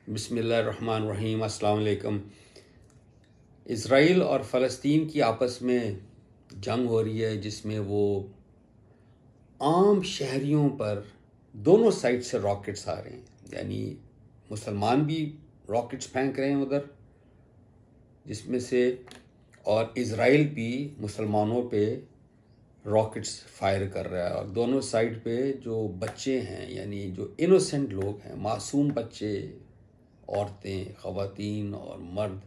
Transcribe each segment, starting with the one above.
بسم اللہ الرحمن الرحیم۔ السلام علیکم۔ اسرائیل اور فلسطین کی آپس میں جنگ ہو رہی ہے، جس میں وہ عام شہریوں پر دونوں سائڈ سے راکٹس آ رہے ہیں، یعنی مسلمان بھی راکٹس پھینک رہے ہیں ادھر جس میں سے، اور اسرائیل بھی مسلمانوں پہ راکٹس فائر کر رہا ہے، اور دونوں سائڈ پہ جو بچے ہیں، یعنی جو انوسنٹ لوگ ہیں، معصوم بچے، عورتیں، خواتین اور مرد،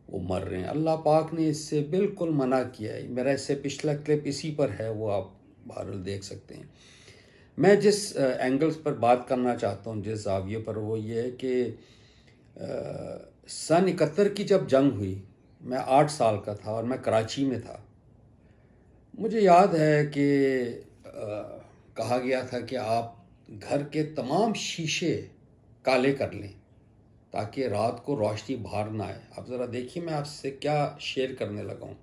وہ مر رہے ہیں۔ اللہ پاک نے اس سے بالکل منع کیا ہے۔ میرا اس سے پچھلا کلپ اسی پر ہے، وہ آپ بہرحال دیکھ سکتے ہیں۔ میں جس اینگلز پر بات کرنا چاہتا ہوں، جس زاویے پر، وہ یہ ہے کہ سن 71 کی جب جنگ ہوئی، میں 8 سال کا تھا اور میں کراچی میں تھا۔ مجھے یاد ہے کہ کہا گیا تھا کہ آپ گھر کے تمام شیشے کالے کر لیں تاکہ رات کو روشنی باہر نہ آئے۔ اب ذرا دیکھیے میں آپ سے کیا شیئر کرنے لگا ہوں۔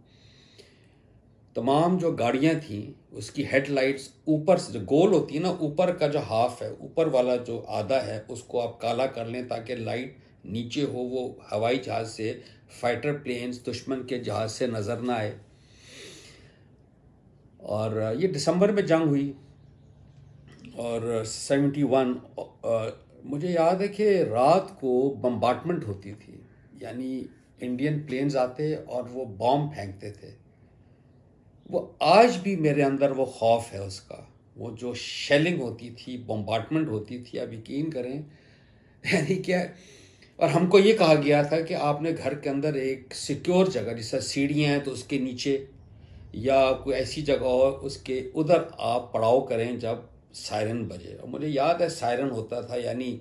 تمام جو گاڑیاں تھیں اس کی ہیڈ لائٹس اوپر سے جو گول ہوتی ہے نا، اوپر کا جو ہاف ہے، اوپر والا جو آدھا ہے، اس کو آپ کالا کر لیں تاکہ لائٹ نیچے ہو، وہ ہوائی جہاز سے، فائٹر پلینز دشمن کے جہاز سے نظر نہ آئے۔ اور یہ دسمبر میں جنگ ہوئی، اور 71 مجھے یاد ہے کہ رات کو بمبارٹمنٹ ہوتی تھی، یعنی انڈین پلینز آتے اور وہ بام پھینکتے تھے۔ وہ آج بھی میرے اندر وہ خوف ہے اس کا، وہ جو شیلنگ ہوتی تھی، بمبارٹمنٹ ہوتی تھی، آپ یقین کریں، یعنی کیا۔ اور ہم کو یہ کہا گیا تھا کہ آپ نے گھر کے اندر ایک سیکیور جگہ، جیسا سیڑھیاں ہیں تو اس کے نیچے، یا کوئی ایسی جگہ ہو اس کے ادھر آپ پڑاؤ کریں جب سائرن بجے۔ اور مجھے یاد ہے سائرن ہوتا تھا، یعنی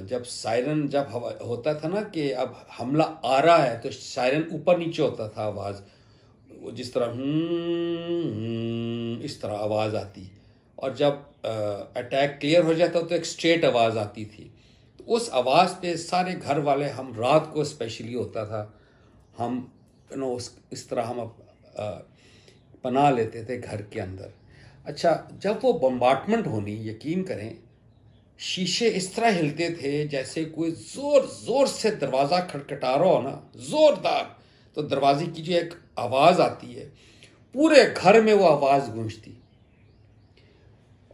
جب سائرن جب ہوتا تھا نا کہ اب حملہ آ رہا ہے، تو سائرن اوپر نیچے ہوتا تھا، آواز وہ جس طرح اس طرح آواز آتی، اور جب اٹیک کلیئر ہو جاتا تو ایک اسٹریٹ آواز آتی تھی۔ تو اس آواز پہ سارے گھر والے، ہم رات کو اسپیشلی ہوتا تھا، ہم اس طرح ہم پناہ لیتے تھے گھر کے اندر۔ اچھا، جب وہ بمبارٹمنٹ ہونی، یقین کریں شیشے اس طرح ہلتے تھے جیسے کوئی زور زور سے دروازہ کھٹکھٹا رہا ہو نا، زوردار، تو دروازے کی جو ایک آواز آتی ہے، پورے گھر میں وہ آواز گونجتی۔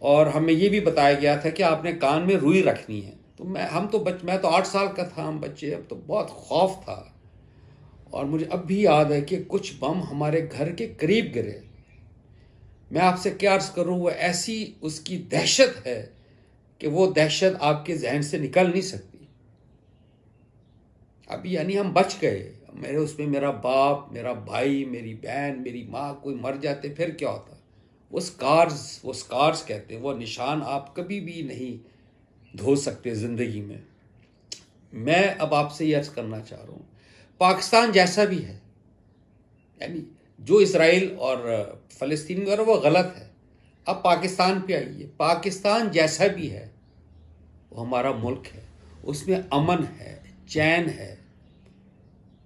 اور ہمیں یہ بھی بتایا گیا تھا کہ آپ نے کان میں روئی رکھنی ہے۔ تو میں تو 8 سال کا تھا، ہم بچے، اب تو بہت خوف تھا۔ اور مجھے اب بھی یاد ہے کہ کچھ بم ہمارے گھر کے قریب گرے۔ میں آپ سے کیا عرض کروں، وہ ایسی اس کی دہشت ہے کہ وہ دہشت آپ کے ذہن سے نکل نہیں سکتی۔ ابھی یعنی ہم بچ گئے، اس میں میرا باپ، میرا بھائی، میری بہن، میری ماں، کوئی مر جاتے پھر کیا ہوتا۔ وہ سکارز کہتے ہیں، وہ نشان آپ کبھی بھی نہیں دھو سکتے زندگی میں۔ میں اب آپ سے یہ عرض کرنا چاہ رہا ہوں، پاکستان جیسا بھی ہے، یعنی جو اسرائیل اور فلسطین میں وہ غلط ہے، اب پاکستان پہ آئیے، پاکستان جیسا بھی ہے وہ ہمارا ملک ہے، اس میں امن ہے، چین ہے۔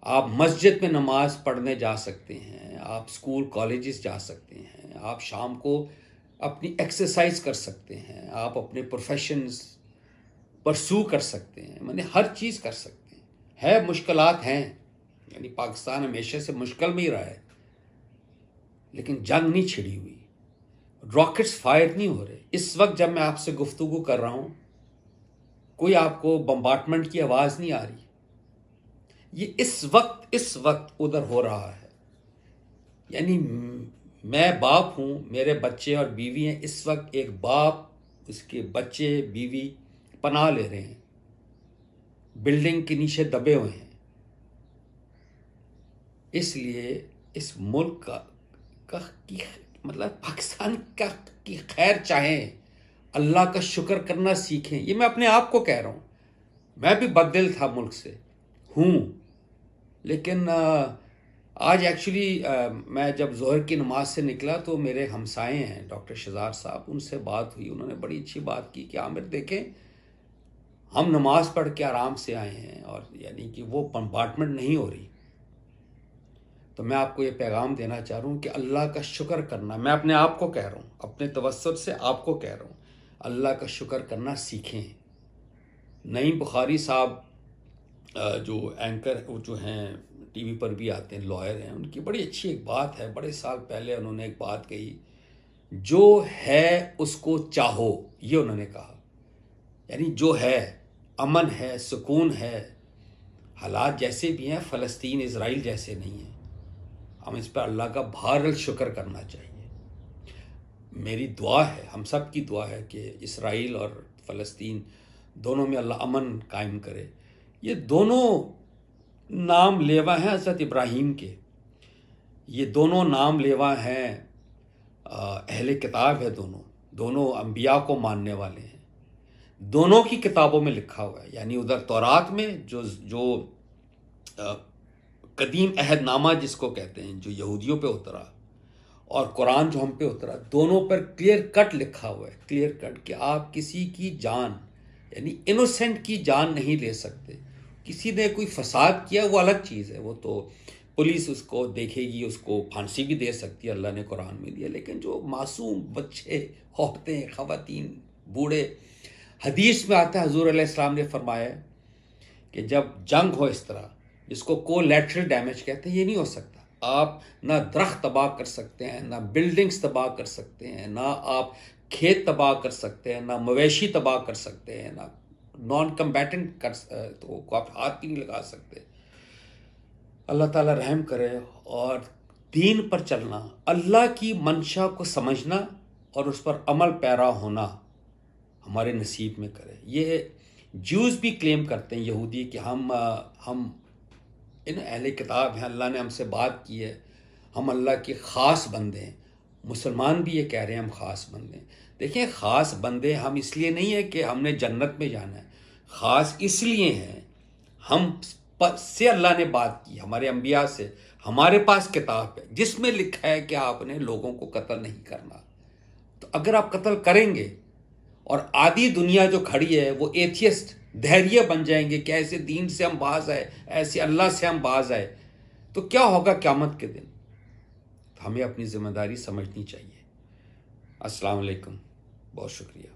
آپ مسجد میں نماز پڑھنے جا سکتے ہیں، آپ اسکول کالجز جا سکتے ہیں، آپ شام کو اپنی ایکسرسائز کر سکتے ہیں، آپ اپنے پروفیشنز پرسو کر سکتے ہیں، ہر چیز کر سکتے ہیں۔ ہے مشکلات ہیں، یعنی پاکستان ہمیشہ سے مشکل میں ہی رہا ہے، لیکن جنگ نہیں چھڑی ہوئی، راکٹس فائر نہیں ہو رہے۔ اس وقت جب میں آپ سے گفتگو کر رہا ہوں، کوئی آپ کو بمبارٹمنٹ کی آواز نہیں آ رہی۔ یہ اس وقت ادھر ہو رہا ہے، یعنی میں باپ ہوں، میرے بچے اور بیوی ہیں، اس وقت ایک باپ، اس کے بچے، بیوی پناہ لے رہے ہیں، بلڈنگ کے نیچے دبے ہوئے ہیں۔ اس لیے اس ملک مطلب پاکستان کی خیر چاہیں، اللہ کا شکر کرنا سیکھیں۔ یہ میں اپنے آپ کو کہہ رہا ہوں، میں بھی بددل تھا ملک سے ہوں، لیکن آج ایکچولی میں جب ظہر کی نماز سے نکلا تو میرے ہمسائے ہیں ڈاکٹر شزار صاحب، ان سے بات ہوئی، انہوں نے بڑی اچھی بات کی کہ عامر دیکھیں، ہم نماز پڑھ کے آرام سے آئے ہیں، اور یعنی کہ وہ بمبارٹمنٹ نہیں ہو رہی۔ تو میں آپ کو یہ پیغام دینا چاہ رہا ہوں کہ اللہ کا شکر کرنا، میں اپنے آپ کو کہہ رہا ہوں، اپنے توسط سے آپ کو کہہ رہا ہوں، اللہ کا شکر کرنا سیکھیں۔ نعیم بخاری صاحب جو اینکر جو ہیں ٹی وی پر بھی آتے ہیں، لائر ہیں، ان کی بڑی اچھی ایک بات ہے، بڑے سال پہلے انہوں نے ایک بات کہی، جو ہے اس کو چاہو، یہ انہوں نے کہا، یعنی جو ہے، امن ہے، سکون ہے، حالات جیسے بھی ہیں فلسطین اسرائیل جیسے نہیں ہیں، ہم اس پر اللہ کا بہرحال شکر کرنا چاہیے۔ میری دعا ہے، ہم سب کی دعا ہے کہ اسرائیل اور فلسطین دونوں میں اللہ امن قائم کرے۔ یہ دونوں نام لیوا ہیں حضرت ابراہیم کے، یہ دونوں نام لیوا ہیں اہل کتاب ہے، دونوں انبیاء کو ماننے والے ہیں، دونوں کی کتابوں میں لکھا ہوا ہے، یعنی ادھر تورات میں جو قدیم عہد نامہ جس کو کہتے ہیں، جو یہودیوں پہ اترا، اور قرآن جو ہم پہ اترا، دونوں پر کلیئر کٹ لکھا ہوا ہے، کلیئر کٹ، کہ آپ کسی کی جان، یعنی انوسینٹ کی جان نہیں لے سکتے۔ کسی نے کوئی فساد کیا وہ الگ چیز ہے، وہ تو پولیس اس کو دیکھے گی، اس کو پھانسی بھی دے سکتی ہے، اللہ نے قرآن میں دیا، لیکن جو معصوم بچے، عورتیں، خواتین، بوڑھے، حدیث میں آتا ہے حضور علیہ السلام نے فرمایا کہ جب جنگ ہو اس طرح، جس کو کولیٹرل ڈیمیج کہتے ہیں، یہ نہیں ہو سکتا۔ آپ نہ درخت تباہ کر سکتے ہیں، نہ بلڈنگز تباہ کر سکتے ہیں، نہ آپ کھیت تباہ کر سکتے ہیں، نہ مویشی تباہ کر سکتے ہیں، نہ نان کمبیٹنٹ تو کو آپ ہاتھ بھی نہیں لگا سکتے۔ اللہ تعالیٰ رحم کرے، اور دین پر چلنا، اللہ کی منشا کو سمجھنا اور اس پر عمل پیرا ہونا ہمارے نصیب میں کرے۔ یہ جوز بھی کلیم کرتے ہیں، یہودی، کہ ہم اہل کتاب ہیں، اللہ نے ہم سے بات کی ہے، ہم اللہ کے خاص بندے ہیں۔ مسلمان بھی یہ کہہ رہے ہیں ہم خاص بندے ہیں۔ دیکھیں، خاص بندے ہم اس لیے نہیں ہے کہ ہم نے جنت میں جانا ہے، خاص اس لیے ہیں ہم سے اللہ نے بات کی، ہمارے انبیاء سے، ہمارے پاس کتاب ہے جس میں لکھا ہے کہ آپ نے لوگوں کو قتل نہیں کرنا۔ تو اگر آپ قتل کریں گے اور آدھی دنیا جو کھڑی ہے وہ ایتھیسٹ دہریہ بن جائیں گے کہ ایسے دین سے ہم باز آئے، ایسے اللہ سے ہم باز آئے، تو کیا ہوگا قیامت کے دن؟ ہمیں اپنی ذمہ داری سمجھنی چاہیے۔ السلام علیکم، بہت شکریہ۔